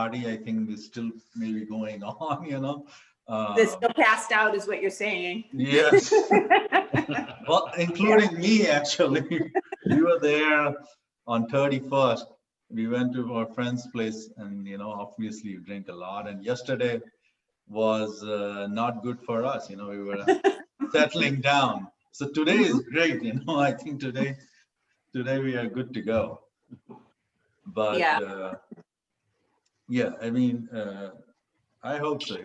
party, I think, is still maybe going on, They're still passed out is what you're saying. Yes. Well, including me, actually. We were there on 31st. We went to our friend's place and, obviously you drink a lot. And yesterday was not good for us. We were settling down. So today is great. I think today we are good to go. But yeah, I mean, I hope so,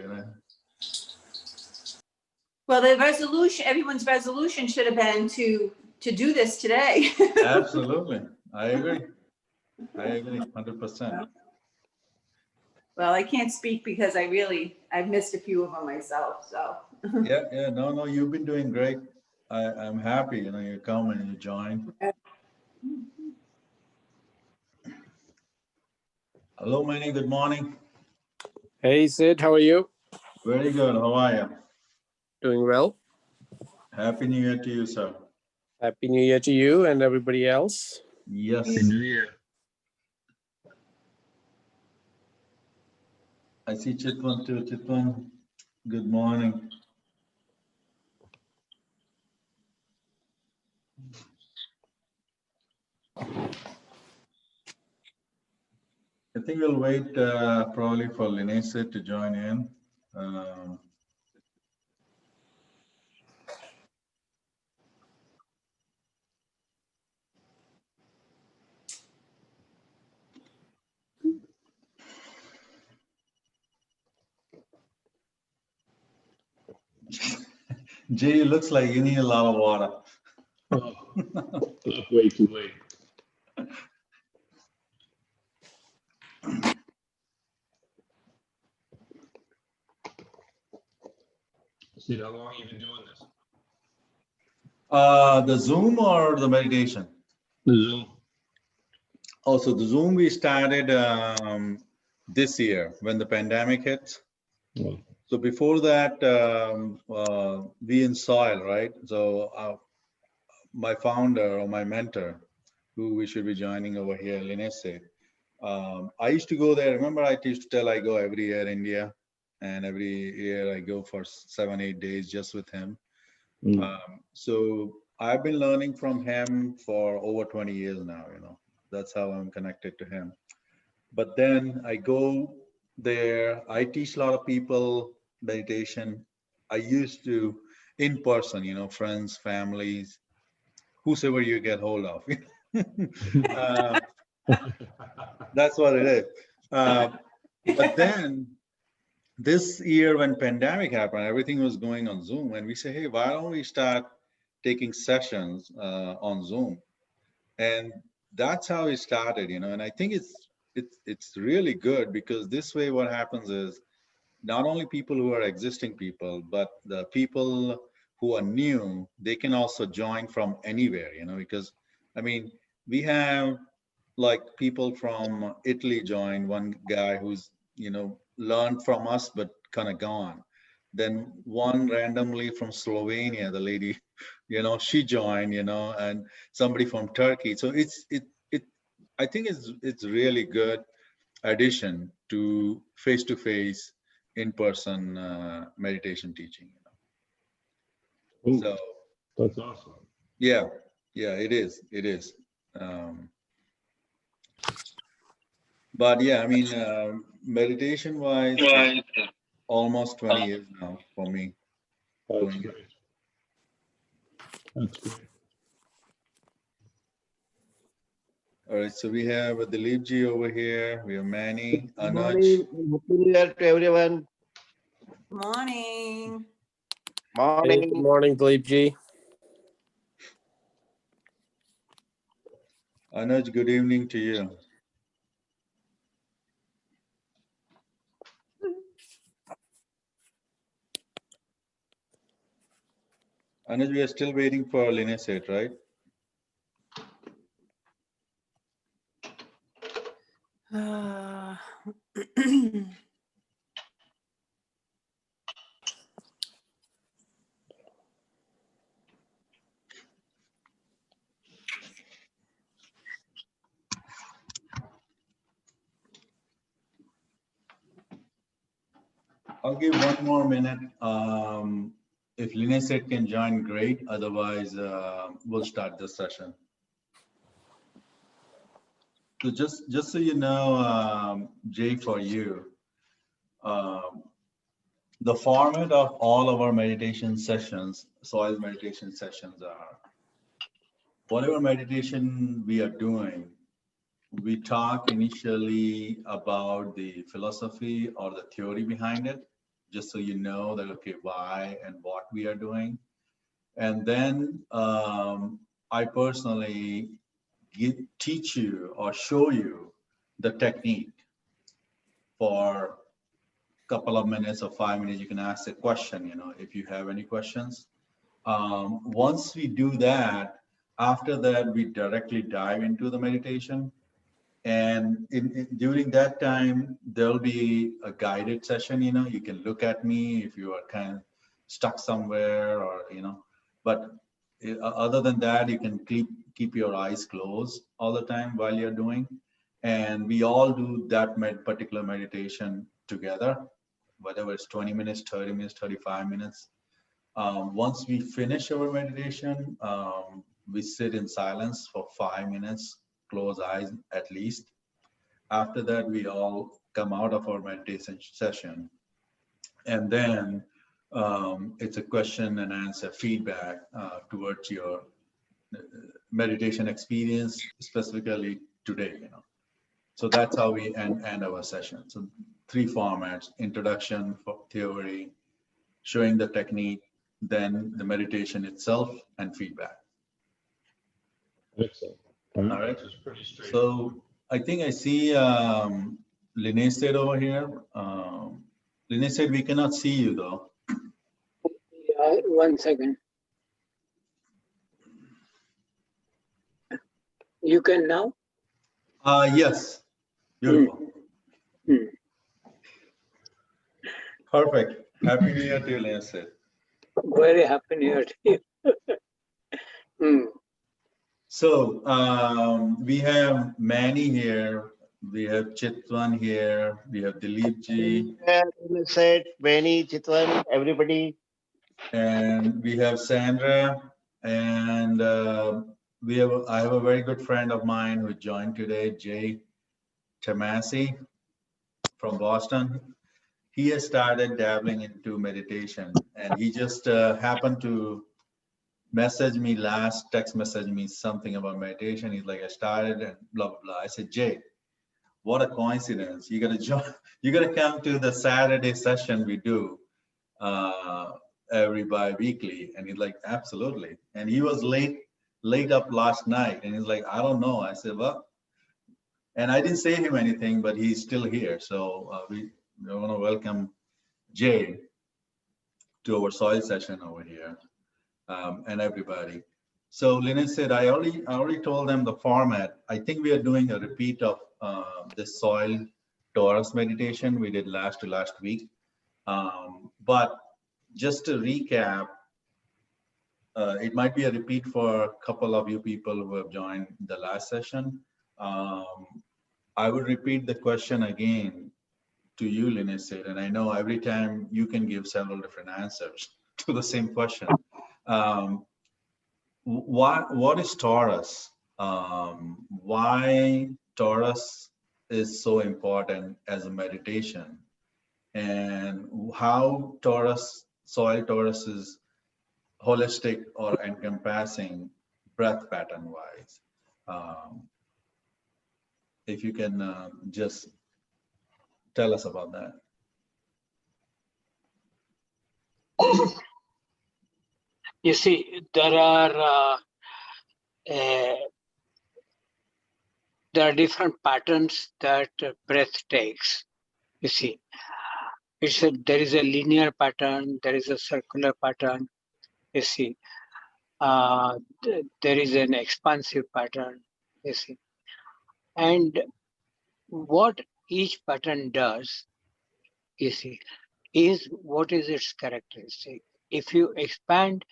Well, the resolution, everyone's resolution should have been to do this today. Absolutely. I agree. 100%. Well, I can't speak because I've missed a few of them myself, so. Yeah, no, you've been doing great. I'm happy, you come and you join. Hello, Manny, good morning. Hey, Sid, how are you? Very good, how are you? Doing well. Happy New Year to you, sir. Happy New Year to you and everybody else. Yes. Happy New Year. I see Chitwan too. Chitwan, good morning. I think we'll wait probably for Linese to join in. Jay, it looks like you need a lot of water. Oh, up way too late. Sid, how long have you been doing this? The Zoom or the meditation? The Zoom. Oh, so the Zoom we started this year when the pandemic hit. Oh. So before that, we in Soil, right? So my founder or my mentor, who we should be joining over here, Linese, I used to go there. Remember, I used to tell I go every year India, and every year I go for 7-8 days just with him. So I've been learning from him for over 20 years now. That's how I'm connected to him. But then I go there, I teach a lot of people meditation. I used to in person, friends, families, whosoever you get hold of. That's what it is. But then this year when pandemic happened, everything was going on Zoom, and we say, hey, why don't we start taking sessions on Zoom? And that's how it started, and I think it's really good because this way what happens is not only people who are existing people, but the people who are new, they can also join from anywhere, because I mean, we have like people from Italy join, one guy who's, learned from us, but kind of gone. Then one randomly from Slovenia, the lady, she joined, and somebody from Turkey. So I think it's really good addition to face-to-face in-person meditation teaching. Ooh, So that's awesome. yeah, it is. But yeah, I mean, meditation wise, almost 20 years now for me. That's great. That's great. All right, so we have Dilipji over here. We have Manny, Good Anuj. morning. Happy New Year to everyone. Morning. Hey, good Morning. morning, Dilip Ji. Anuj, good evening to you. Anuj, we are still waiting for Lineset, right? I'll give one more minute. If Lineset can join, great. Otherwise, we'll start the session. So just so you know, Jay, for you, the format of all of our meditation sessions, soil meditation sessions are, whatever meditation we are doing, we talk initially about the philosophy or the theory behind it, just so you know that, okay, why and what we are doing. And then I personally teach you or show you the technique for a couple of minutes or 5 minutes. You can ask a question, if you have any questions. Once we do that, after that, we directly dive into the meditation. And during that time, there'll be a guided session, you can look at me if you are kind of stuck somewhere or, but other than that, you can keep your eyes closed all the time while you're doing. And we all do that particular meditation together, whether it's 20 minutes, 30 minutes, 35 minutes. Once we finish our meditation, we sit in silence for 5 minutes, close eyes at least. After that, we all come out of our meditation session. And then it's a question and answer feedback towards your meditation experience, specifically today, So that's how we end our session. So 3 formats: introduction, for theory, showing the technique, then the meditation itself, and feedback. Excellent. All right. So I think I see Lineset over here. Lineset, we cannot see you though. Yeah, 1 second. You can now? Yes. Beautiful. Hmm. Perfect. Happy New Year to you, Lineset. Very happy New Year to you. So we have Manny here. We have Chitwan here. We have Dilip ji. Said Benny, Chitwan, everybody. And we have Sandra. And I have a very good friend of mine who joined today, Jay Tamasi from Boston. He has started dabbling into meditation, and he just happened to text message me something about meditation. He's like, I started and blah, blah, blah. I said, Jay, what a coincidence. You gotta come to the Saturday session we do every bi-weekly. And he's like, absolutely. And he was late up last night, and he's like, I don't know. I said, well, and I didn't say him anything, but he's still here. So we want to welcome Jay to our soil session over here, and everybody. So Linus said, I already told them the format. I think we are doing a repeat of the soil Torus meditation we did last week. But just to recap, it might be a repeat for a couple of you people who have joined the last session. I would repeat the question again to you, Linus said, and I know every time you can give several different answers to the same question. What is Torus? Why Torus is so important as a meditation, and how soil Torus is holistic or encompassing breath pattern wise. If you can just tell us about that. You see, there are different patterns that breath takes. You see, there is a linear pattern, there is a circular pattern. You see, there is an expansive pattern. You see, and what each pattern does, you see, is what is its characteristic. If you expand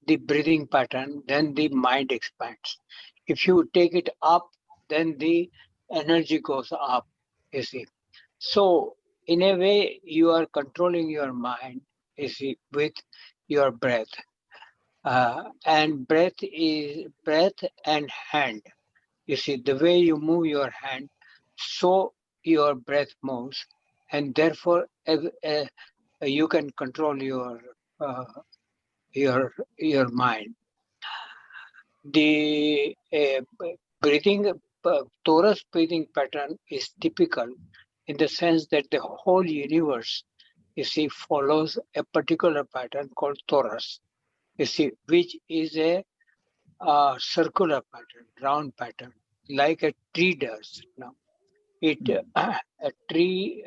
the breathing pattern, then the mind expands. If you take it up, then the energy goes up, you see. So in a way, you are controlling your mind, you see, with your breath. And breath is breath and hand. You see, the way you move your hand, so your breath moves, and therefore you can control uh, your mind. The breathing, torus breathing pattern is typical in the sense that the whole universe, you see, follows a particular pattern called torus, you see, which is a circular pattern, round pattern, like a tree does. It a tree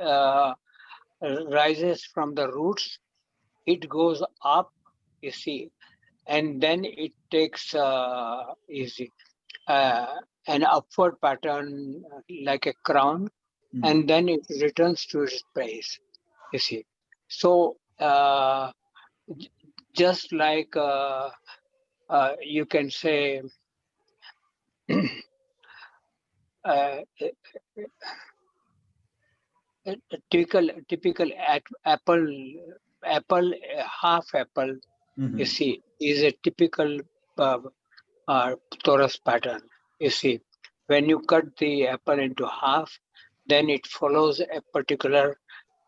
rises from the roots, it goes up, you see, and then it takes you see, an upward pattern like a crown, and then it returns to its base, you see. So just like you can say uh, a typical apple, half apple, you see, is a typical uh, torus pattern. You see, when you cut the apple into half, then it follows a particular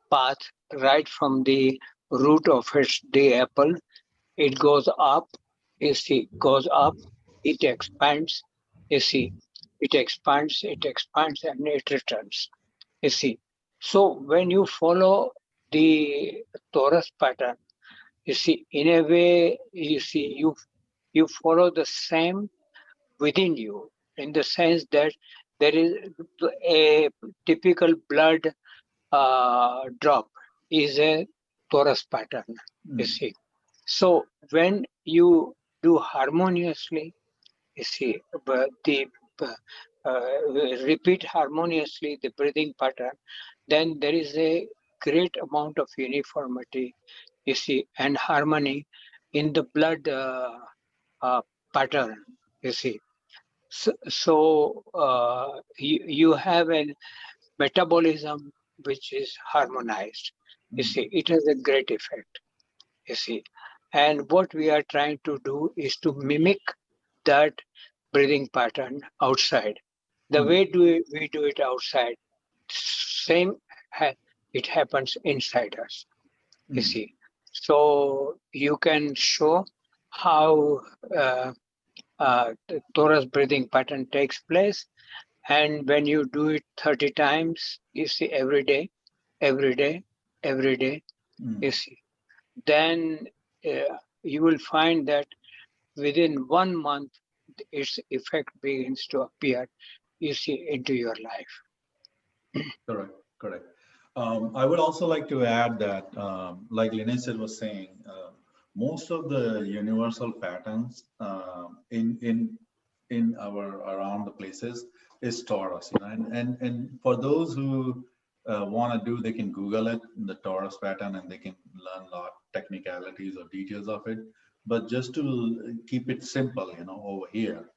path right from the root of the apple. It goes up, you see, goes up, it expands, you see, it expands, and it returns, you see. So when you follow the torus pattern, you see, in a way, you see, you follow the same within you, in the sense that there is a typical blood drop is a torus pattern, you see. So when you do harmoniously, you see, the repeat harmoniously the breathing pattern, then there is a great amount of uniformity, you see, and harmony in the blood pattern, you see. So you have a metabolism which is harmonized. You see, it has a great effect, you see. And what we are trying to do is to mimic that breathing pattern outside. The way we do it outside, same it happens inside us, you see. So you can show how the torus breathing pattern takes place. And when you do it 30 times, you see, every day, every day, every day, you see, then you will find that within 1 month, its effect begins to appear, you see, into your life. Correct, correct. I would also like to add that, like Linesh was saying, most of the universal patterns in our around the places is Taurus, you know, and for those who want to do, they can Google it, the Taurus pattern, and they can learn a lot technicalities or details of it. But just to keep it simple, you know, over here,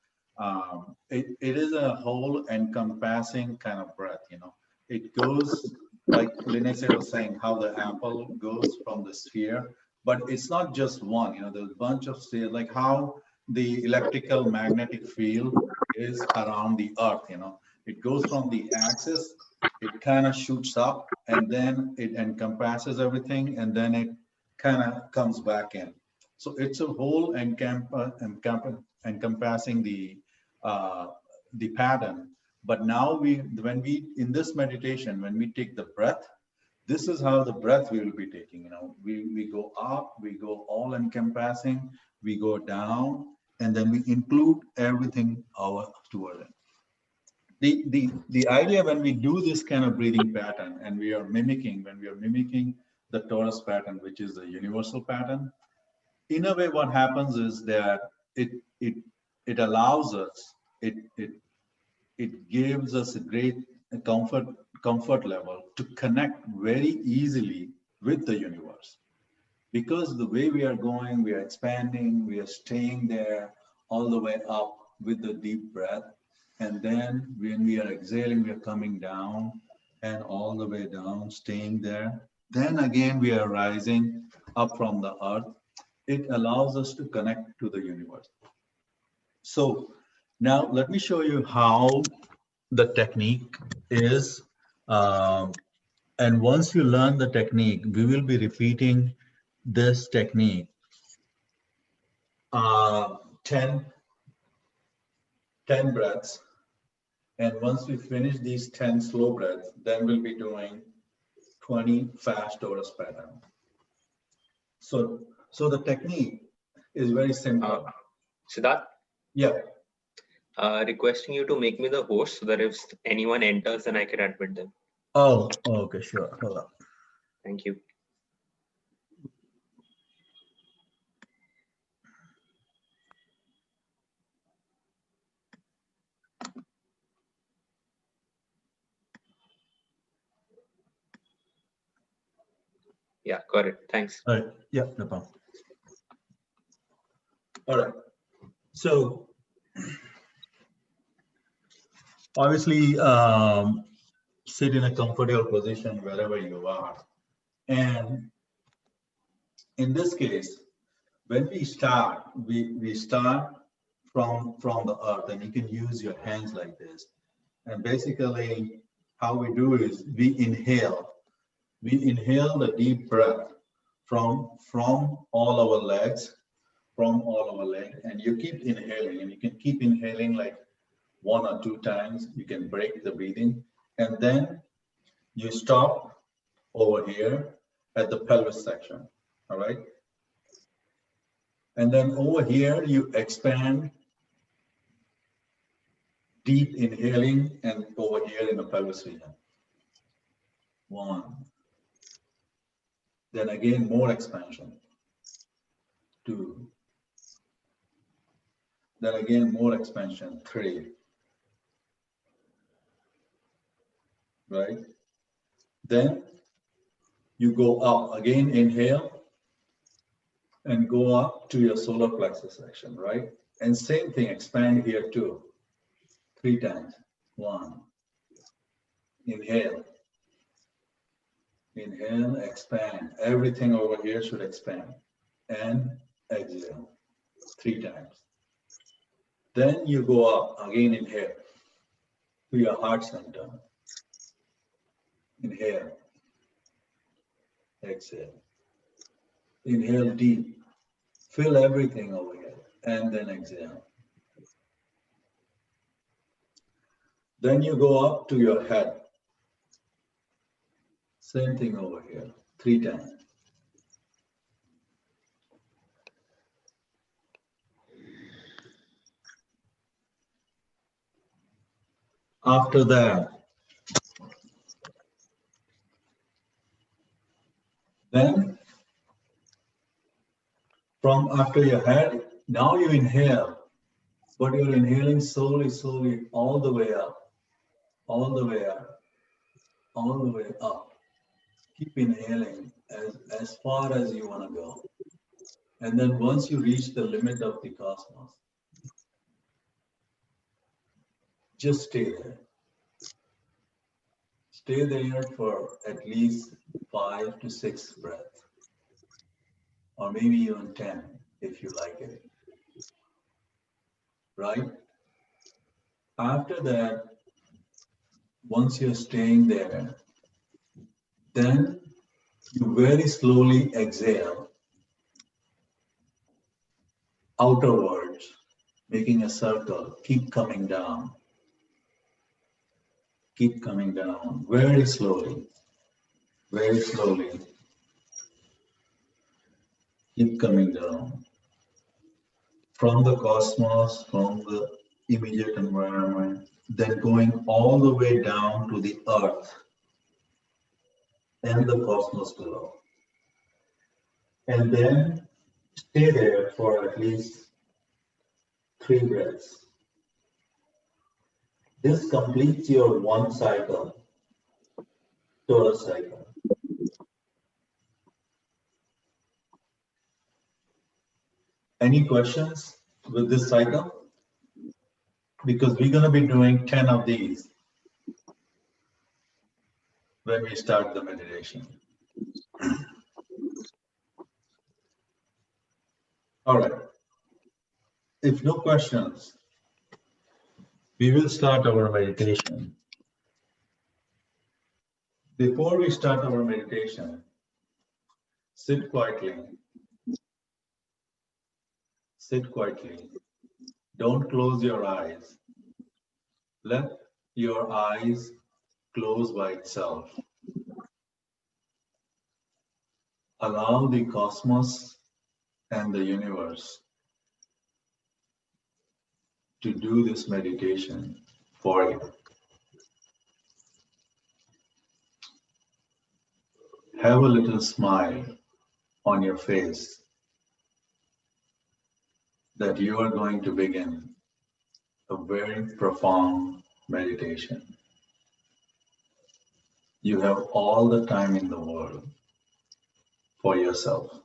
it is a whole encompassing kind of breath, you know. It goes like Lindsay was saying, how the apple goes from the sphere, but it's not just one, you know, there's a bunch of spheres, like how the electrical magnetic field is around the earth, you know, it goes from the axis, it kind of shoots up, and then it encompasses everything, and then it kind of comes back in. So it's a whole encompassing the pattern. But now when we, in this meditation, when we take the breath, this is how the breath we will be taking, you know, we go up, we go all encompassing, we go down, and then we include everything toward it. The idea when we do this kind of breathing pattern and when we are mimicking the torus pattern, which is the universal pattern, in a way, what happens is that it allows us, it gives us a great comfort level to connect very easily with the universe, because the way we are going, we are expanding, we are staying there all the way up with the deep breath, and then when we are exhaling, we are coming down, and all the way down, staying there. Then again, we are rising up from the earth. It allows us to connect to the universe. So now let me show you how the technique is. And once you learn the technique, we will be repeating this technique 10 breaths. And once we finish these 10 slow breaths, then we'll be doing 20 fast Torus pattern. So the technique is very simple. Siddharth, Yeah. requesting you to make me the host so that if anyone enters, then I can admit them. Oh, okay, sure. Hold on. Thank you. Yeah, got it. Thanks. All right. Yeah, no problem. All right. So obviously, sit in a comfortable position wherever you are. And in this case, when we start, we start from the earth, and you can use your hands like this. And basically, how we do is we inhale the deep breath from all our legs, and you keep inhaling, and you can keep inhaling like 1 or 2 times. You can break the breathing, and then you stop over here at the pelvis section. All right. And then over here, you expand, deep inhaling, and over here in the pelvis region. 1. Then again, more expansion. 2. Then again, more expansion. 3. Right? Then you go up. Again, inhale and go up to your solar plexus section, right? And same thing, expand here too. 3 times. 1. Inhale. Inhale, expand. Everything over here should expand. And exhale. 3 times. Then you go up. Again, inhale to your heart center. Inhale. Exhale. Inhale deep. Fill everything over here. And then exhale. Then you go up to your head. Same thing over here. 3 times. After that, then from after your head, now you inhale, but you're inhaling slowly, all the way up, all the way up, all the way up. Keep inhaling as far as you want to go. And then once you reach the limit of the cosmos, just stay there. Stay there for at least 5 to 6 breaths, or maybe even 10 if you like it. Right? After that, once you're staying there, then you very slowly exhale outwards, making a circle. Keep coming down. Keep coming down very slowly, very slowly. Keep coming down from the cosmos, from the immediate environment, then going all the way down to the earth and the cosmos below. And then stay there for at least 3 breaths. This completes your 1 cycle, Torus cycle. Any questions with this cycle? Because we're going to be doing 10 of these. when we start the meditation. All right. If no questions, we will start our meditation. Before we start our meditation, sit quietly. Sit quietly. Don't close your eyes. Let your eyes close by itself. Allow the cosmos and the universe to do this meditation for you. Have a little smile on your face that you are going to begin a very profound meditation. You have all the time in the world for yourself.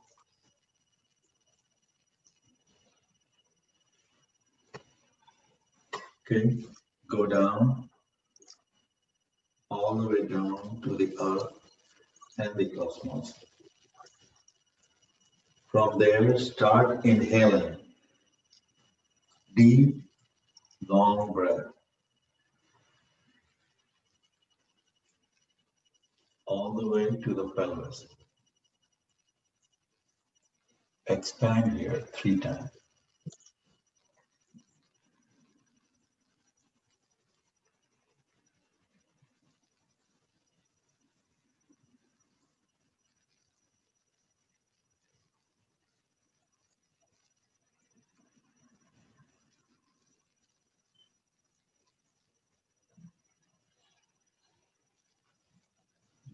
Okay, go down, all the way down to the earth and the cosmos. From there, start inhaling. Deep, long breath. All the way to the pelvis. Expand here 3 times.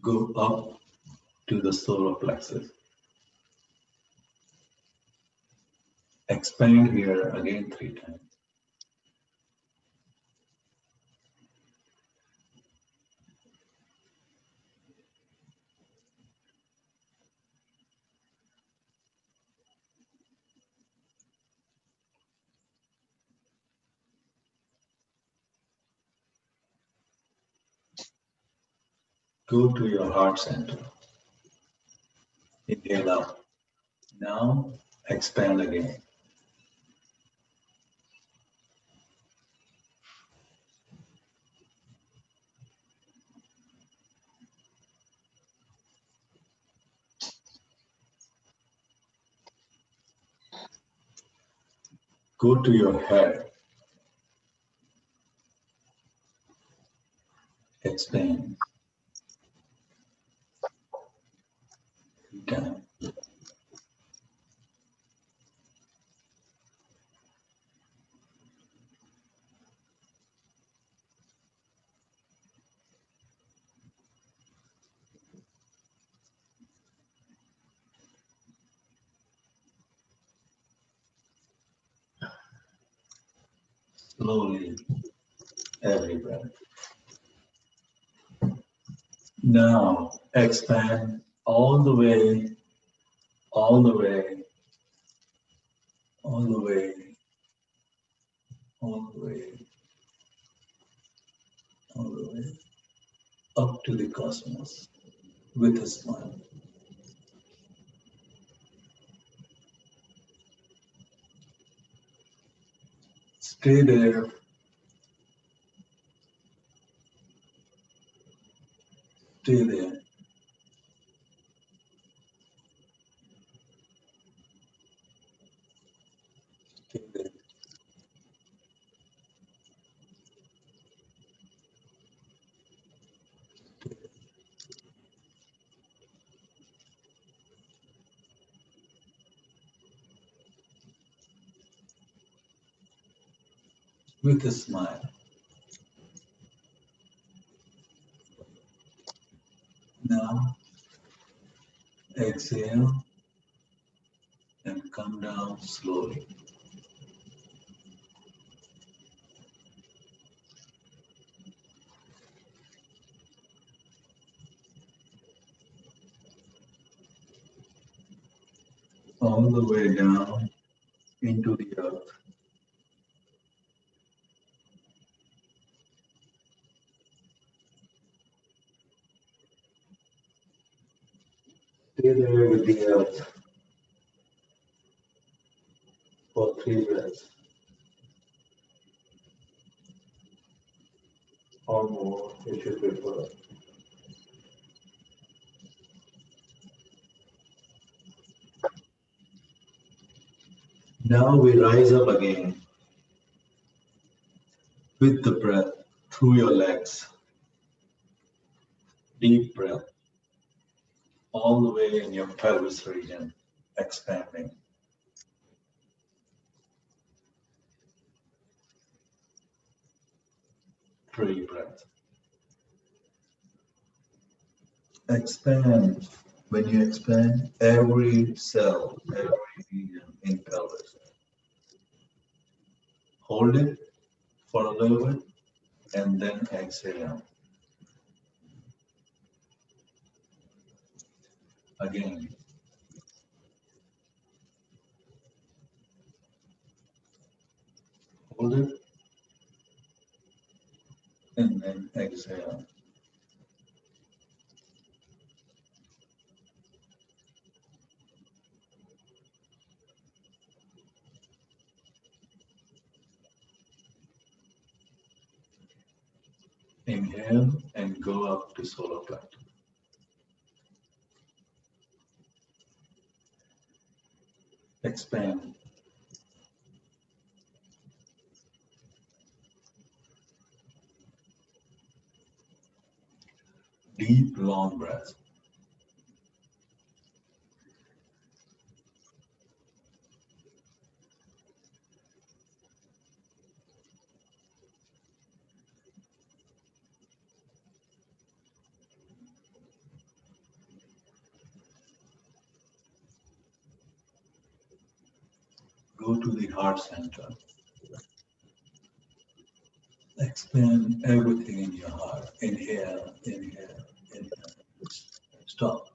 Go up to the solar plexus. Expand here again 3 times. Go to your heart center. Inhale up. Now expand again. Go to your head. Expand. 3 times. Slowly, every breath. Now expand all the way, all the way, all the way, all the way, all the way, up to the cosmos with a smile. Stay there. Stay there. Stay there. With a smile. Now exhale and come down slowly. All the way down into the earth. Stay there with the earth for 3 breaths or more if you prefer. Now we rise up again with the breath through your legs. Deep breath all the way in your pelvis region, expanding. Three breaths. Expand. When you expand, every cell, every region in pelvis. Hold it for a little bit and then exhale. Again. Hold it and then exhale. Inhale and go up to solar plexus. Expand. Deep, long breath. Go to the heart center. Expand everything in your heart. Inhale, inhale, inhale. Stop.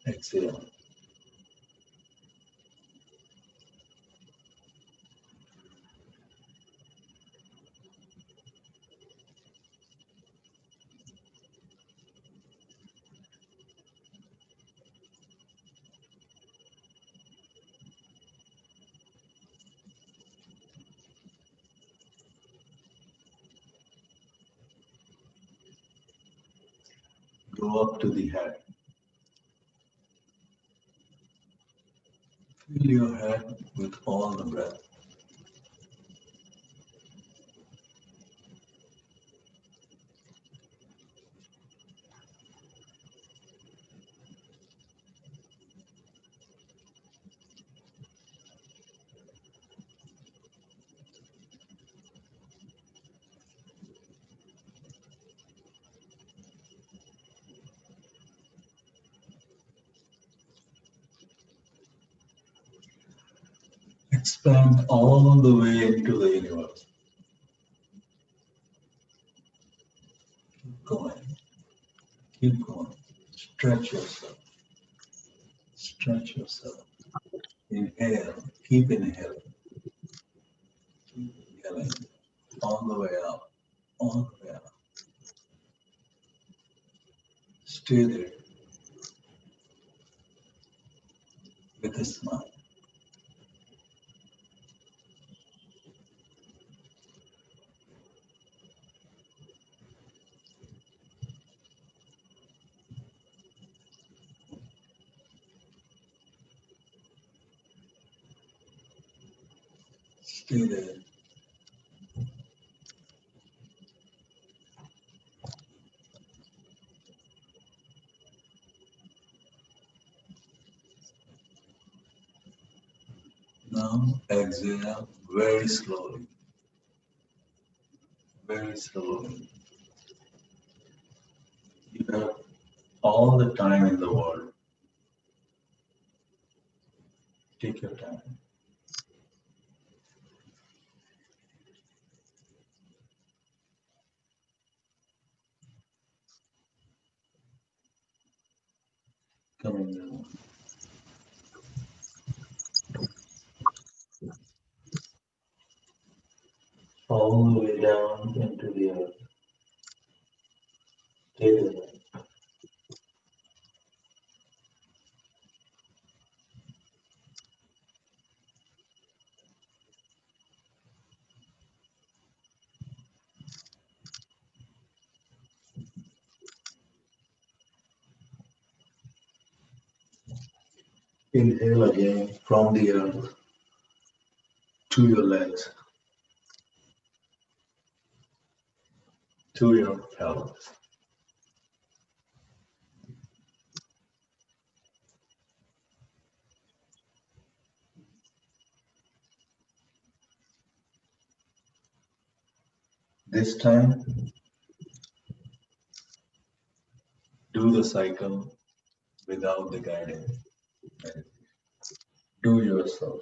Exhale. Go up to the head. Fill your head with all the breath. Expand all the way into the universe. Keep going. Keep going. Stretch yourself. Stretch yourself. Inhale. Keep inhaling. Keep inhaling. All the way up. All the way up. Stay there with a smile. Stay there. Now exhale very slowly. Very slowly. You have all the time in the world. Take your time. Coming down. All the way down into the earth. Stay there. Inhale again from the earth to your legs, to your pelvis. This time, do the cycle without the guiding. Do yourself.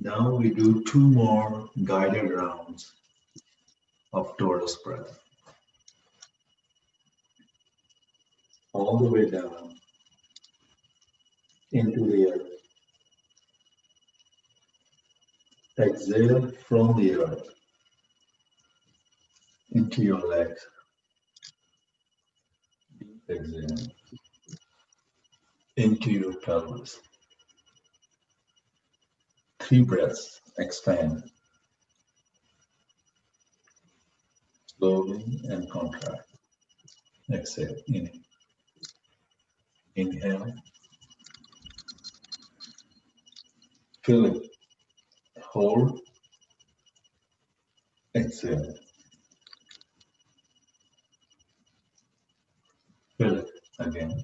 Now we do 2 more guided rounds of Torus breath. All the way down into the earth. Exhale from the earth into your legs. Deep exhale into your pelvis. 3 breaths. Expand. Slowly and contract. Exhale. Inhale. Fill it. Hold. Exhale. Fill it again.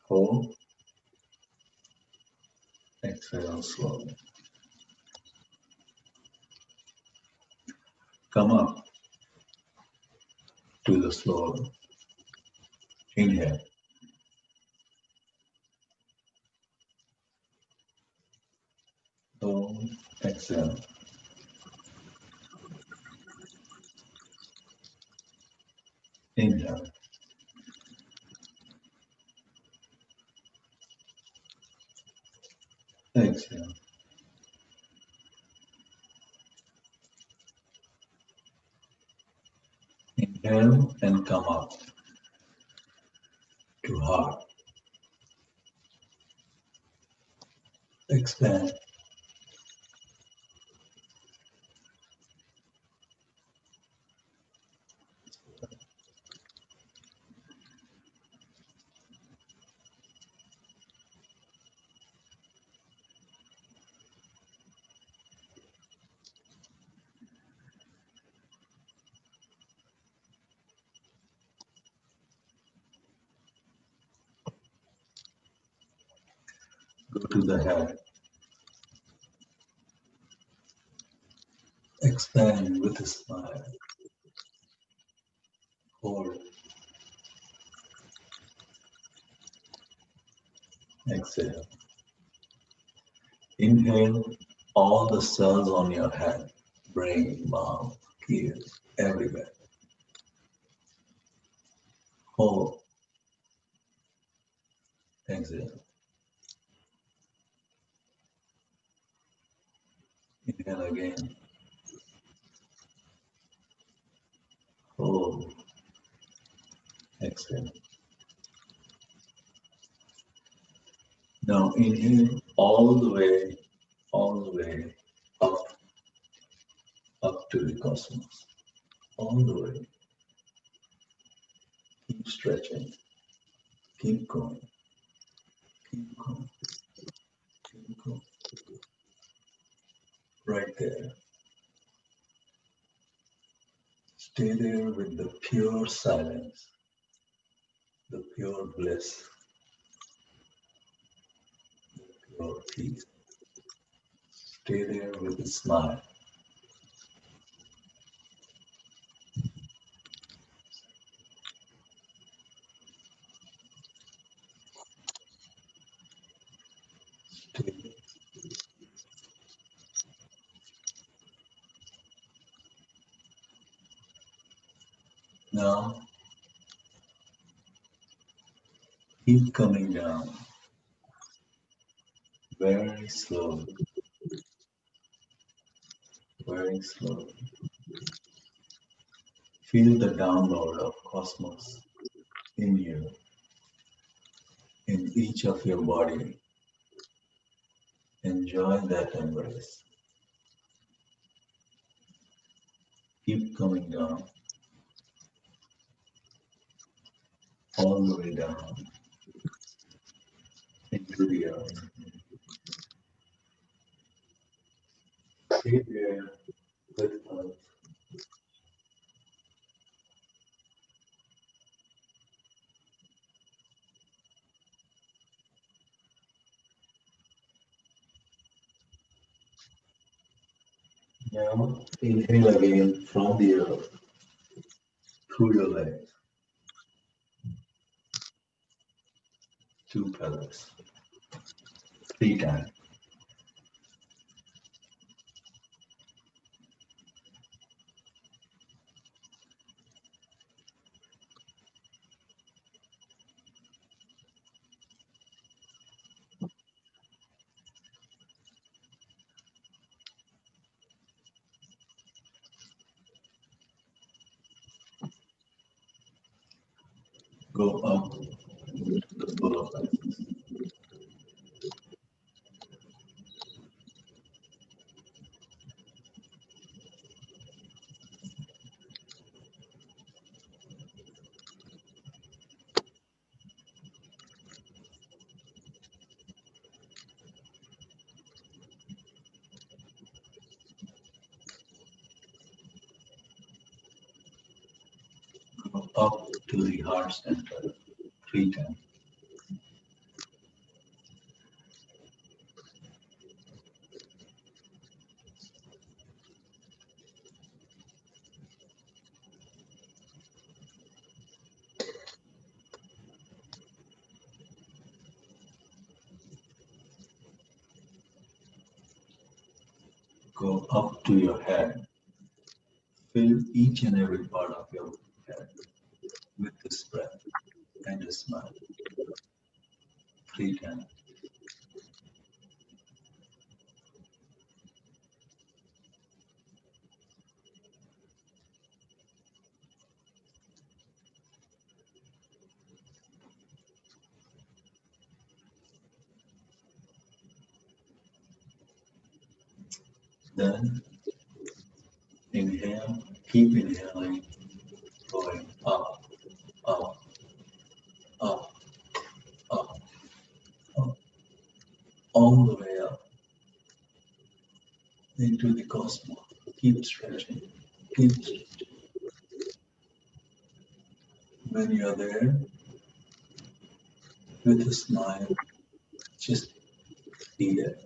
Hold. Exhale slowly. Come up to the floor. Inhale. Hold. Exhale. Inhale. Exhale. Inhale and come up to heart. Expand. Go to the head. Expand with a smile. Hold. Exhale. Inhale all the cells on your head, brain, mouth, ears, everywhere. Hold. Exhale. Inhale again. Hold. Exhale. Now inhale all the way up to the cosmos. All the way. Keep stretching. Keep going. Keep going. Keep going. Right there. Stay there with the pure silence, the pure bliss, the pure peace. Stay there with a smile. Stay. Now, keep coming down very slowly, very slowly. Feel the download of cosmos in you, in each of your body. Enjoy that embrace. Keep coming down, all the way down into the earth. Stay there with us. Now inhale again from the earth through your legs to pelvis. 3 times. Go up the full of license. Go up to the heart center 3 times. Go up to your head. Fill each and every part of your head with this breath and a smile. 3 times. Then inhale, keep inhaling, going up, up, up, up, up, all the way up into the cosmos. Keep stretching, keep stretching. When you're there, with a smile, just be there.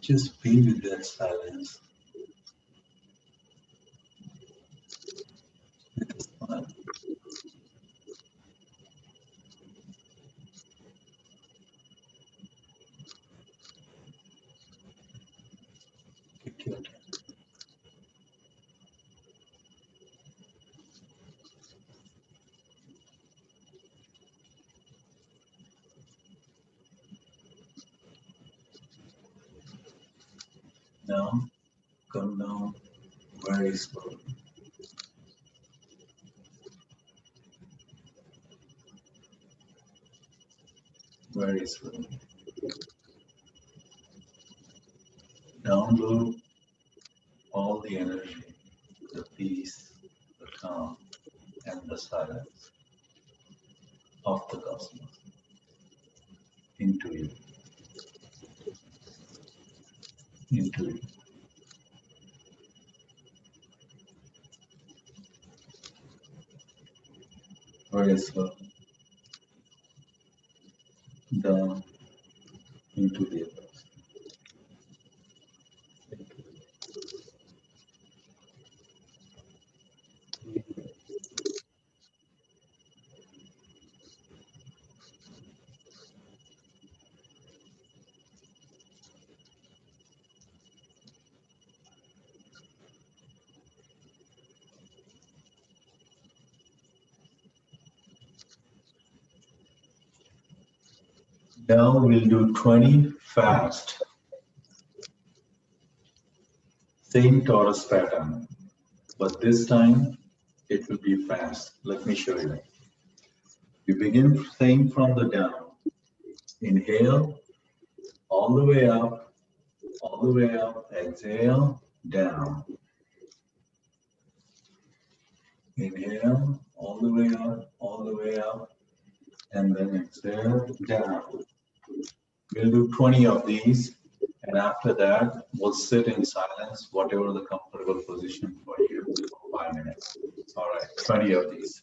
Just be with that silence, with a smile. Take your time. Now, come down very slowly. Very slowly. Download all the energy, the peace, the calm, and the silence of the cosmos into you, into you. Very slow. Down into the abyss. Now we'll do 20 fast. Same Torus pattern, but this time it will be fast. Let me show you. You begin saying from the down. Inhale, all the way up, all the way up. Exhale, down. Inhale, all the way up, all the way up, and then exhale, down. We'll do 20 of these, and after that, we'll sit in silence, whatever the comfortable position for you, for 5 minutes. All right, 20 of these.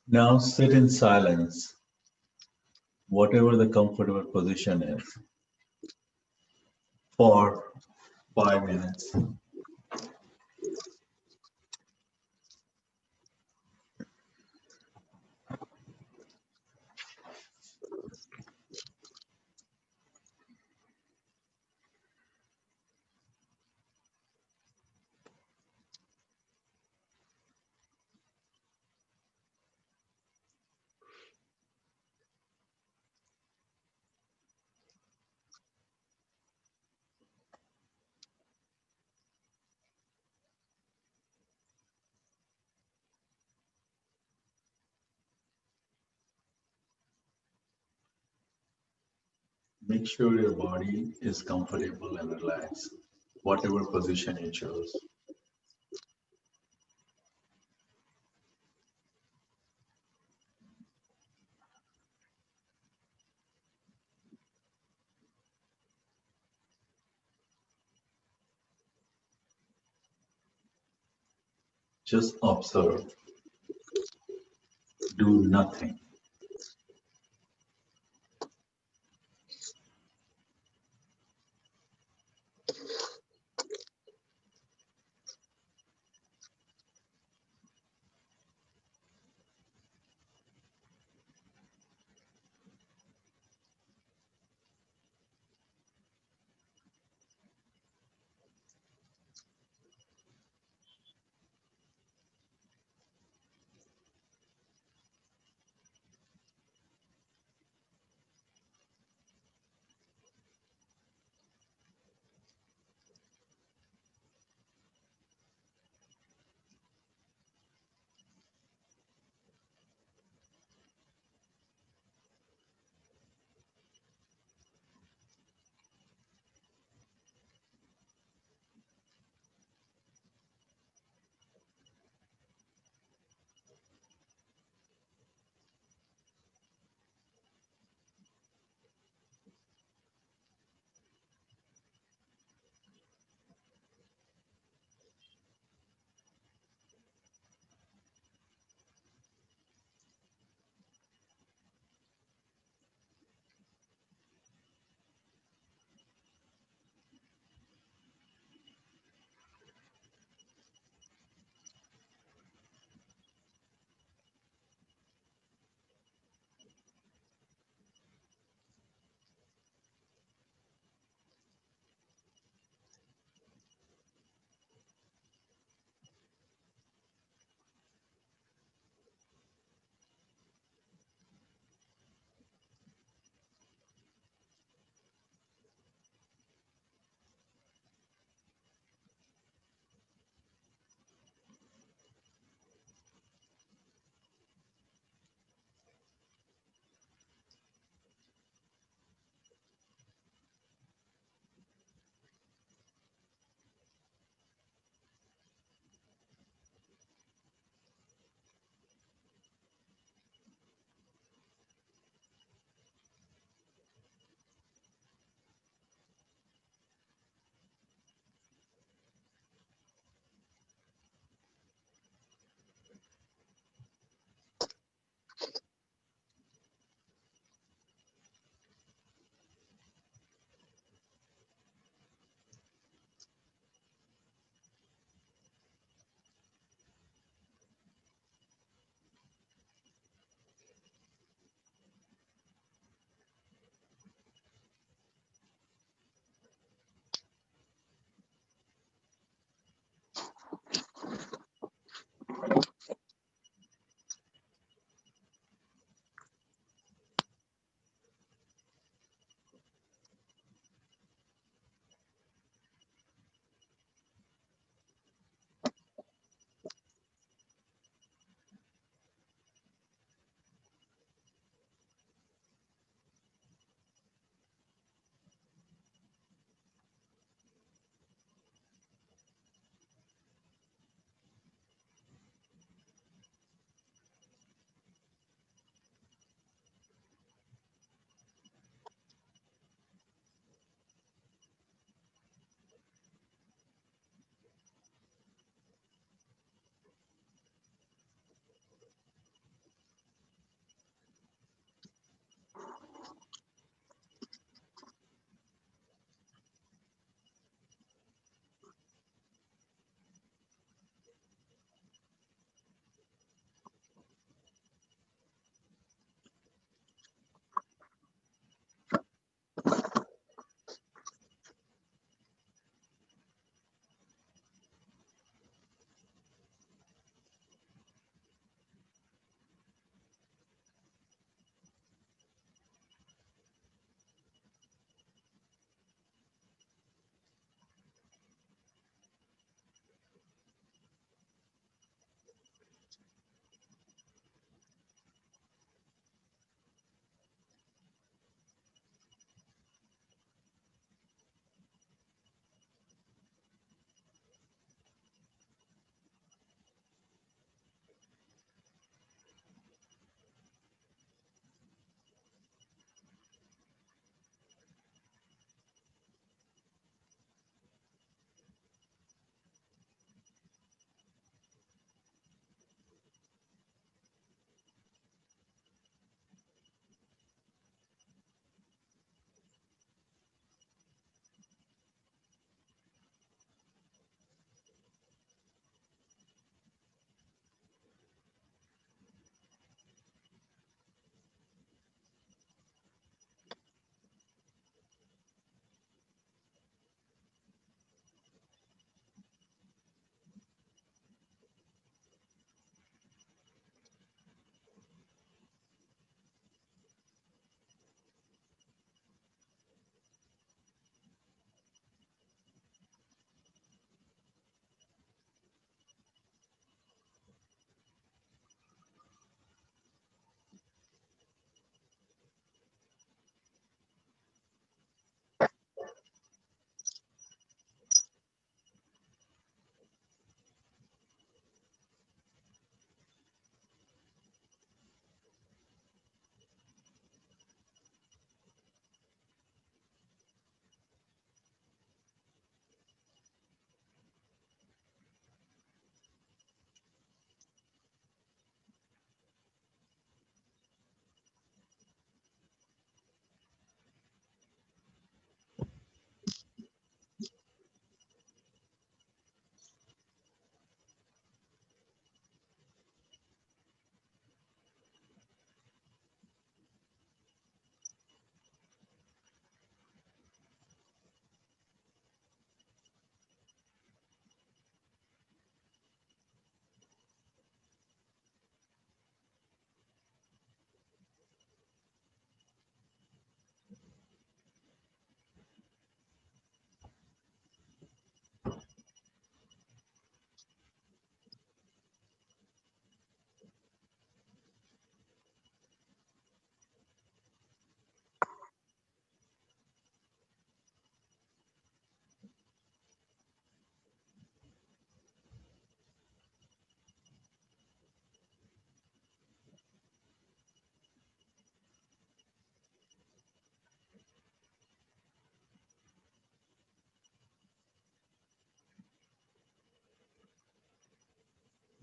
Now sit in silence, whatever the comfortable position is, for 5 minutes. Make sure your body is comfortable and relaxed, whatever position you chose. Just observe, do nothing.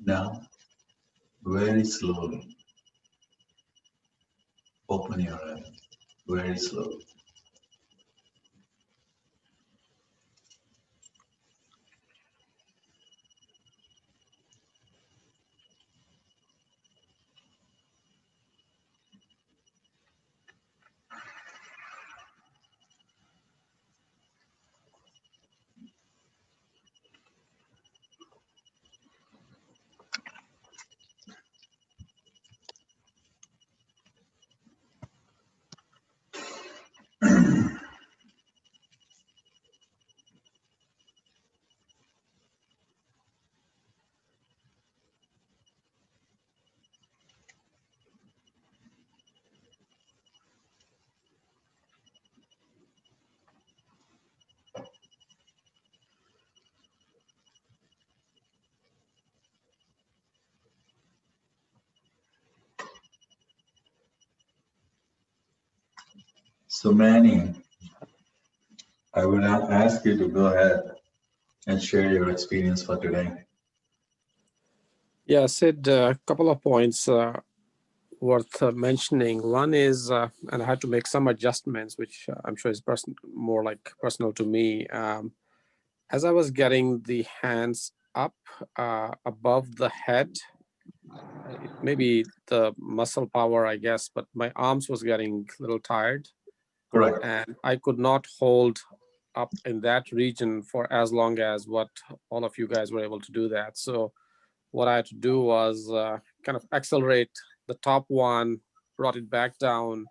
Now, very slowly, open your eyes, very slowly. So Manny, I would ask you to go ahead and share your experience for today. Yeah, Sid, a couple of points worth mentioning. One is, and I had to make some adjustments, which I'm sure is more like personal to me. As I was getting the hands up above the head, maybe the muscle power, I guess, but my arms was getting a little tired, Correct. and I could not hold up in that region for as long as what all of you guys were able to do that. So what I had to do was kind of accelerate the top one, brought it back down,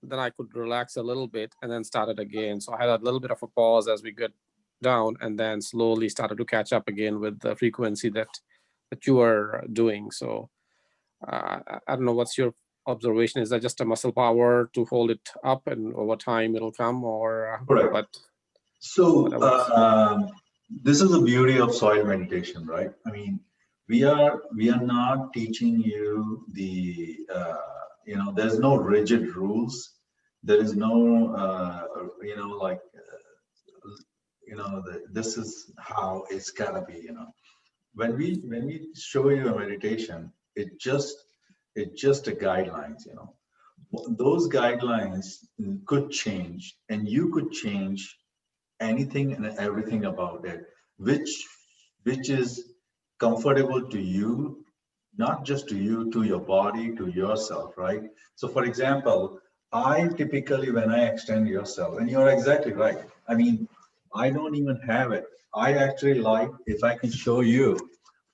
then I could relax a little bit and then start it again. So I had a little bit of a pause as we get down, and then slowly started to catch up again with the frequency that you were doing. So I don't know, what's your observation? Is that just a muscle power to hold it up and over time it'll come, or Correct. but So whatever. this is the beauty of soil meditation, right? I mean, we are not teaching you the there's no rigid rules. There is no this is how it's gotta be. When we show you a meditation, it just a guidelines. Those guidelines could change, and you could change anything and everything about it, which is comfortable to you, not just to you, to your body, to yourself, right? So for example, I typically, when I extend yourself, and you're exactly right, I mean, I don't even have it. I actually like, if I can show you,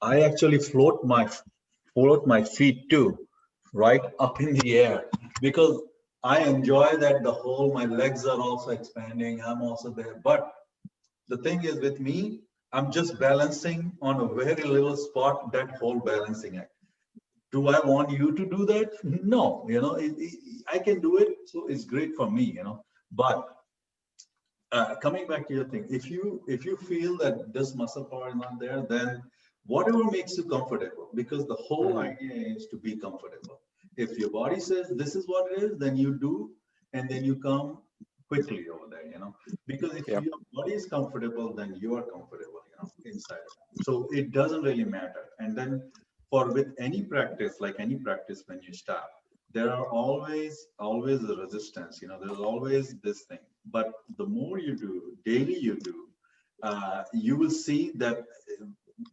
I actually float my feet too, right up in the air, because I enjoy that the whole, my legs are also expanding, I'm also there. But the thing is with me, I'm just balancing on a very little spot, that whole balancing act. Do I want you to do that? No, I can do it, so it's great for me, But coming back to your thing, if you feel that this muscle power is not there, then whatever makes you comfortable, because the whole idea is to be comfortable. If your body says this is what it is, then you do, and then you come quickly over there, because if your body is comfortable, then you are comfortable, inside. So it doesn't really matter. And then with any practice, like any practice, when you start, there are always a resistance, there's always this thing. But the more you do, daily you do, you will see that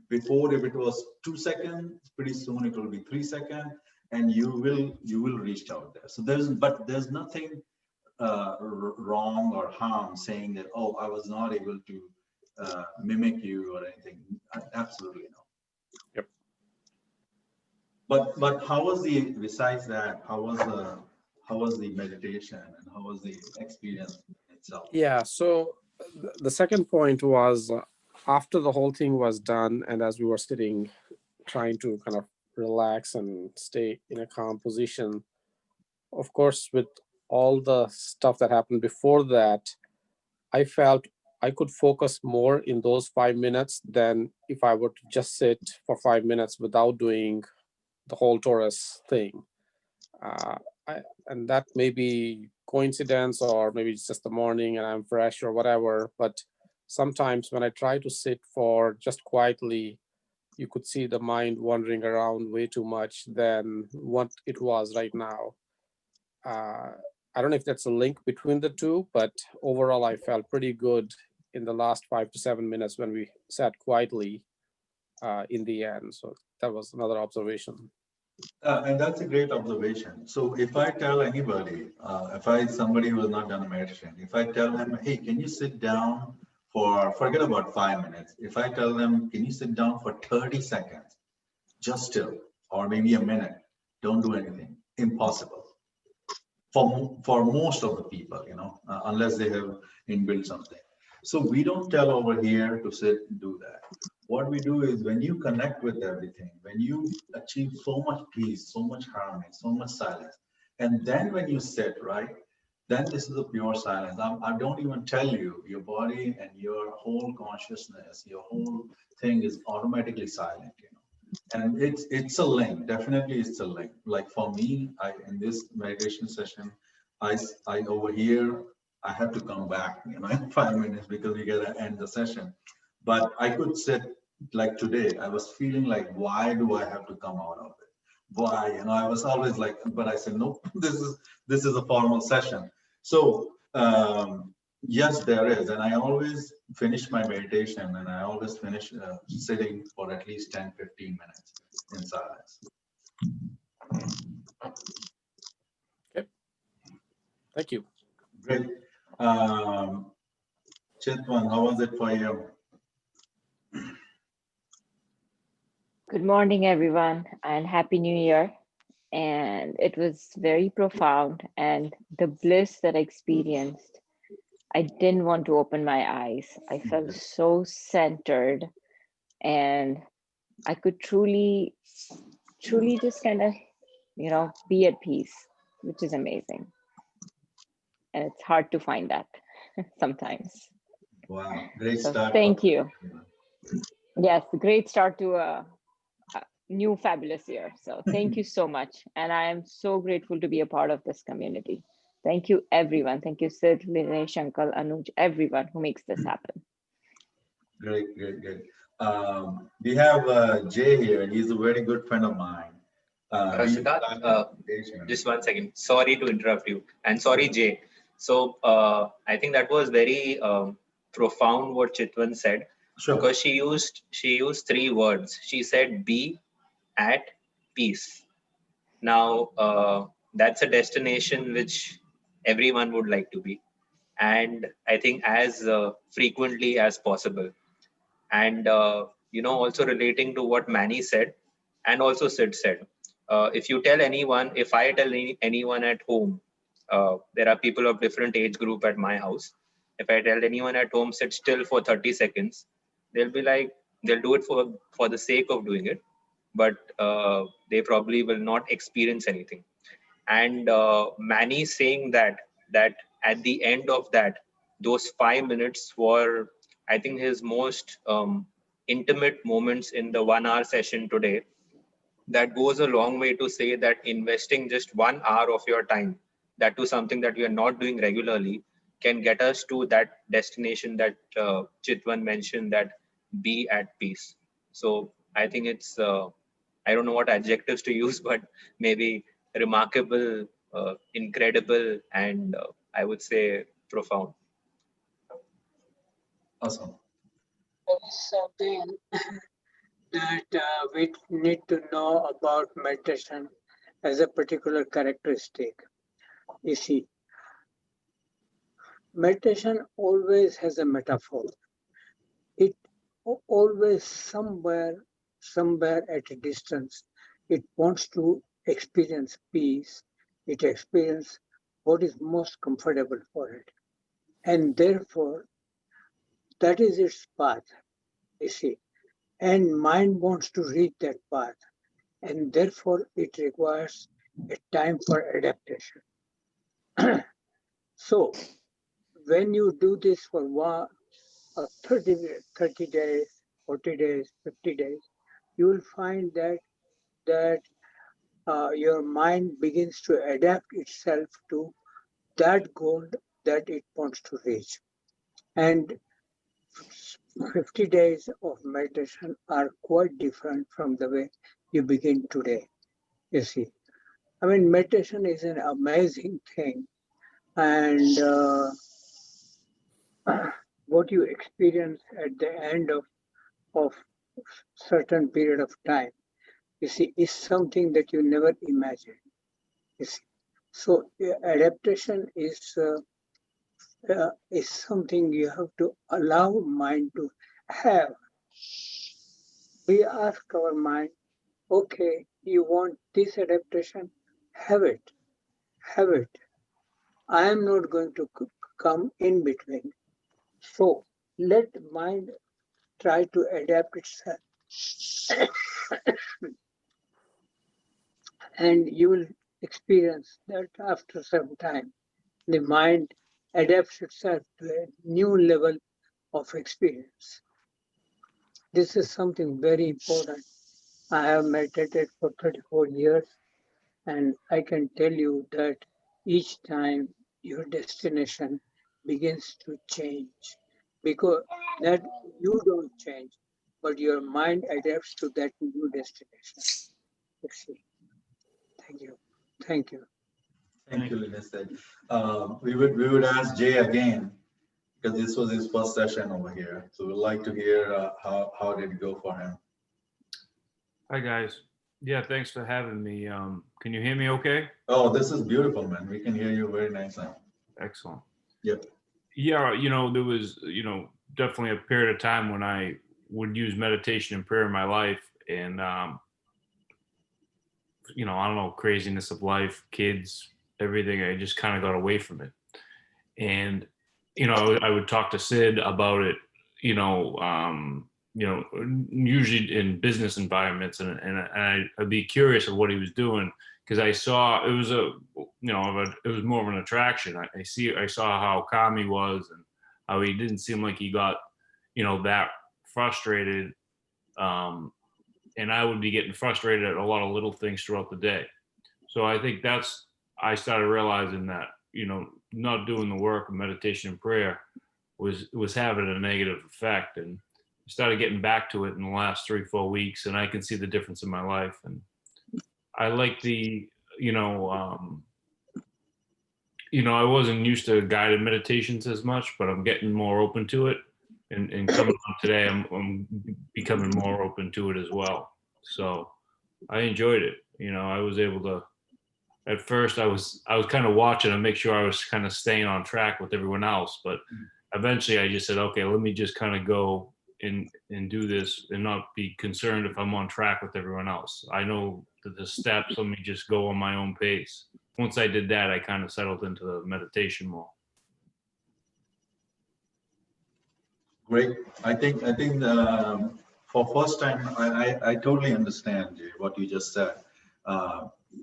before, if it was 2 seconds, pretty soon it will be 3 seconds, and you will reach out there. So there's nothing wrong or harm saying that, oh, I was not able to mimic you or anything. Absolutely no. Yep. But how was besides that, how was the meditation, and how was the experience itself? Yeah, so the second point was, after the whole thing was done, and as we were sitting trying to kind of relax and stay in a calm position, of course, with all the stuff that happened before that, I felt I could focus more in those 5 minutes than if I were to just sit for 5 minutes without doing the whole Torus thing. And that may be coincidence, or maybe it's just the morning and I'm fresh or whatever. But sometimes when I try to sit for just quietly you could see the mind wandering around way too much than what it was right now. I don't know if that's a link between the two, but overall, I felt pretty good in the last 5 to 7 minutes when we sat quietly in the end. So that was another observation. And that's a great observation. So if I tell anybody, somebody who has not done a meditation, if I tell them, hey, can you sit down forget about 5 minutes. If I tell them, can you sit down for 30 seconds, just still, or maybe a minute, don't do anything, impossible. For most of the people, unless they have inbuilt something. So we don't tell over here to sit and do that. What we do is when you connect with everything, when you achieve so much peace, so much harmony, so much silence, and then when you sit, right, then this is a pure silence. I don't even tell you, your body and your whole consciousness, your whole thing is automatically silent, And it's a link, definitely it's a link. Like for me, in this meditation session, I over here, I have to come back, in 5 minutes because we gotta end the session. But I could sit like today, I was feeling like, why do I have to come out of it? Why? I was always like, but I said, nope, this is a formal session. So yes, there is. And I always finish my meditation and I always finish sitting for at least 10, 15 minutes in silence. Okay. Thank you. Great. Chitwan, how was it for you? Good morning, everyone, and Happy New Year. And it was very profound. And the bliss that I experienced, I didn't want to open my eyes. I felt so centered, and I could truly just kind of, be at peace, which is amazing. And it's hard to find that sometimes. Wow, great So start. thank you. Yes, great start to a new fabulous year. So thank you so much. And I am so grateful to be a part of this community. Thank you, everyone. Thank you, Sid, Linay, Shankal, Anuj, everyone who makes this happen. Great. We have Jay here, and he's a very good friend of mine. Siddharth, just 1 second. Sorry to interrupt you. And sorry, Jay. So I think that was very profound what Chitwan said. Sure. Because she used 3 words. She said, be at peace. Now, that's a destination which everyone would like to be. And I think as frequently as possible. And, also relating to what Manny said and also Sid said, if I tell anyone at home, there are people of different age group at my house. If I tell anyone at home, sit still for 30 seconds, they'll be like, they'll do it for the sake of doing it, but they probably will not experience anything. And Manny saying that at the end of that, those 5 minutes were, I think, his most intimate moments in the 1 hour session today. That goes a long way to say that investing just 1 hour of your time, that to something that we are not doing regularly, can get us to that destination that Chitwan mentioned, that be at peace. So I think it's, I don't know what adjectives to use, but maybe remarkable, incredible, and I would say profound. Awesome. There is something that we need to know about meditation as a particular characteristic. You see, meditation always has a metaphor. It always somewhere at a distance, it wants to experience peace. It experiences what is most comfortable for it. And therefore, that is its path, you see. And mind wants to reach that path. And therefore, it requires a time for adaptation. So, when you do this for 30 days, 40 days, 50 days, you will find that your mind begins to adapt itself to that goal that it wants to reach. And 50 days of meditation are quite different from the way you begin today. You see, I mean, meditation is an amazing thing, and what you experience at the end of certain period of time, you see, is something that you never imagined. You see, so adaptation is something you have to allow mind to have. We ask our mind, okay, you want this adaptation, have it, have it. I am not going to come in between. So let mind try to adapt itself. And you will experience that after some time, the mind adapts itself to a new level of experience. This is something very important. I have meditated for 34 years, and I can tell you that each time your destination begins to change, because that you don't change, but your mind adapts to that new destination. You see. Thank you. Thank you. Thank you, Linus. We would ask Jay again, because this was his first session over here. So we'd like to hear how did it go for him. Hi, guys. Yeah, thanks for having me. Can you hear me okay? Oh, this is beautiful, man. We can hear you very nice now. Excellent. Yep. Yeah, there was, definitely a period of time when I would use meditation and prayer in my life. And, I don't know, craziness of life, kids, everything. I just kind of got away from it. And, I would talk to Sid about it, usually in business environments, and I'd be curious of what he was doing, because I saw it was it was more of an attraction. I saw how calm he was, and how he didn't seem like he got, that frustrated. And I would be getting frustrated at a lot of little things throughout the day. So I think I started realizing that, not doing the work of meditation and prayer was having a negative effect, and started getting back to it in the last 3-4 weeks, and I can see the difference in my life. And I like I wasn't used to guided meditations as much, but I'm getting more open to it. And coming on today, I'm becoming more open to it as well. So I enjoyed it. I was able to. At first, I was kind of watching to make sure I was kind of staying on track with everyone else, but eventually, I just said, okay, let me just kind of go and do this, and not be concerned if I'm on track with everyone else. I know the steps. Let me just go on my own pace. Once I did that, I kind of settled into the meditation more. Great. I think for first time, I totally understand, Jay, what you just said.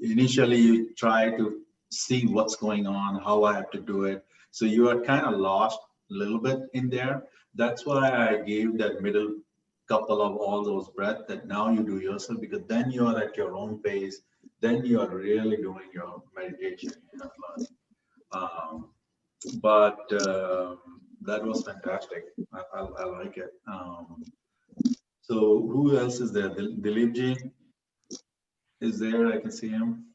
Initially, you try to see what's going on, how I have to do it. So you are kind of lost a little bit in there. That's why I gave that middle couple of all those breaths that now you do yourself, because then you are at your own pace. Then you are really doing your meditation. But that was fantastic. I like it. So who else is there? Dilipji is there. I can see him.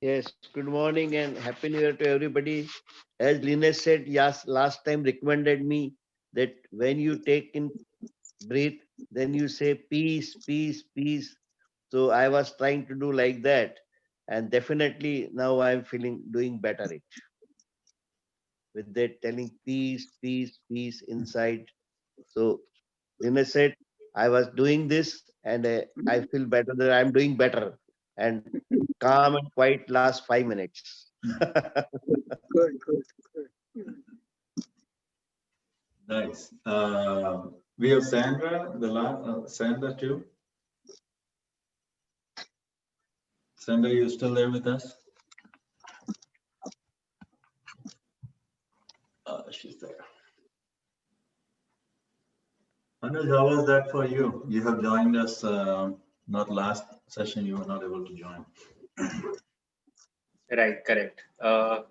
Yes, good morning and happy new year to everybody. As Linus said, yes, last time recommended me that when you take in breathe, then you say peace, peace, peace. So I was trying to do like that, and definitely now I'm doing better it. With that telling peace, peace, peace inside. So Linus said, I was doing this and I feel better that I'm doing better, and calm and quiet last 5 minutes. Good, good, good. Nice. We have Sandra, the last Sandra too. Sandra, you still there with us? She's there. Anuj, how was that for you? You have joined us, not last session, you were not able to join. Right, correct.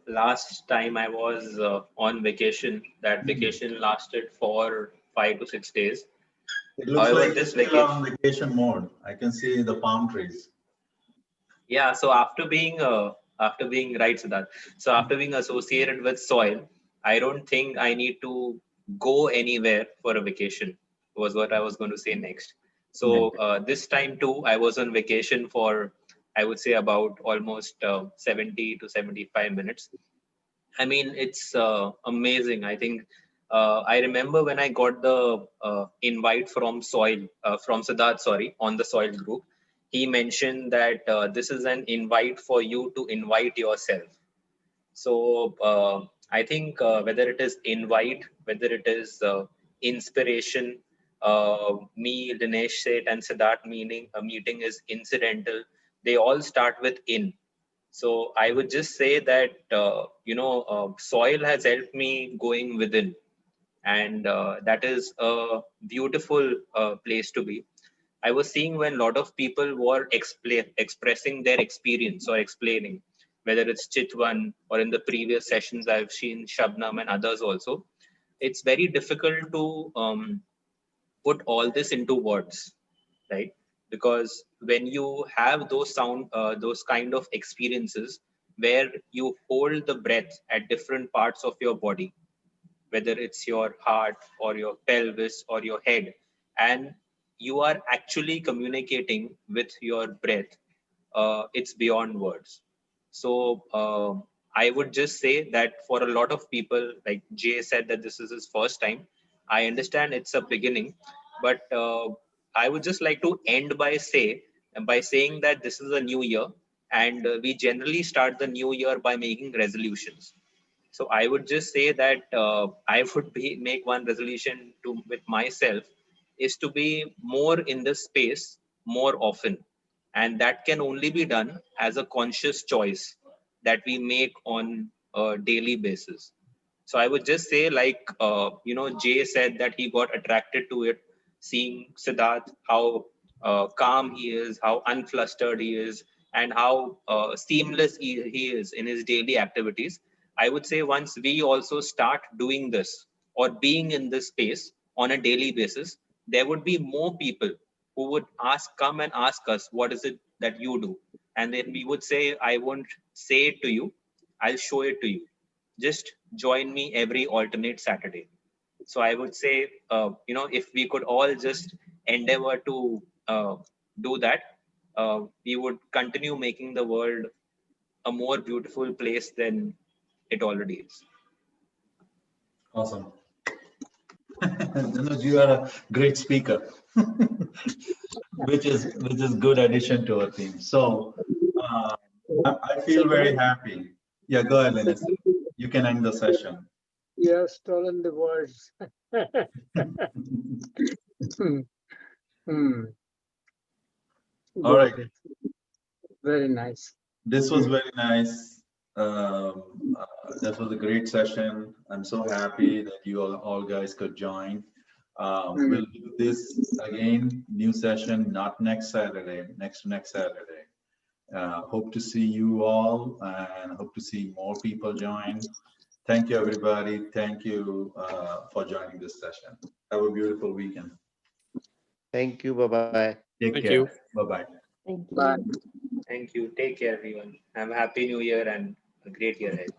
Last time I was on vacation. That vacation lasted for 5 to 6 days. It looks However, like you're this still vacation, on vacation mode. I can see the palm trees. yeah. So after being right, Siddharth. So after being associated with soil, I don't think I need to go anywhere for a vacation. Was what I was going to say next. So this time too, I was on vacation for, I would say, about almost 70 to 75 minutes. I mean, it's amazing. I think I remember when I got the invite from from Siddharth, sorry, on the Soil group. He mentioned that this is an invite for you to invite yourself. So I think whether it is invite, whether it is inspiration, me, Dinesh said, and Siddharth meaning a meeting is incidental. They all start with in. So I would just say that soil has helped me going within, and that is a beautiful place to be. I was seeing when a lot of people were expressing their experience or explaining, whether it's Chitwan or in the previous sessions I've seen Shabnam and others also. It's very difficult to put all this into words, right? Because when you have those kind of experiences where you hold the breath at different parts of your body, whether it's your heart or your pelvis or your head, and you are actually communicating with your breath, it's beyond words. So I would just say that for a lot of people, like Jay said, that this is his first time. I understand it's a beginning, but I would just like to end by saying that this is a new year, and we generally start the new year by making resolutions. So I would just say that I would make one resolution to with myself is to be more in this space more often, and that can only be done as a conscious choice that we make on a daily basis. So I would just say, like Jay said that he got attracted to it, seeing Siddharth how calm he is, how unflustered he is, and how seamless he is in his daily activities. I would say once we also start doing this or being in this space on a daily basis, there would be more people who would come and ask us, what is it that you do? And then we would say, I won't say it to you, I'll show it to you. Just join me every alternate Saturday. So I would say, if we could all just endeavor to do that, we would continue making the world a more beautiful place than it already is. Awesome. Dinuj, you are a great speaker, which is good addition to our team. So I feel very happy. Yeah, go ahead, Linus. You can end the session. You have stolen the words. Hmm. All right. Good. Very nice. This was very nice. That was a great session. I'm so happy that you all guys could join. We'll do this again, new session, not next Saturday, next Saturday. Hope to see you all and hope to see more people join. Thank you, everybody. Thank you for joining this session. Have a beautiful weekend. Thank you. Bye-bye. Take Thank care. you. Bye-bye. Thank Bye. you. Thank you. Take care, everyone. Have a happy new year and a great year ahead.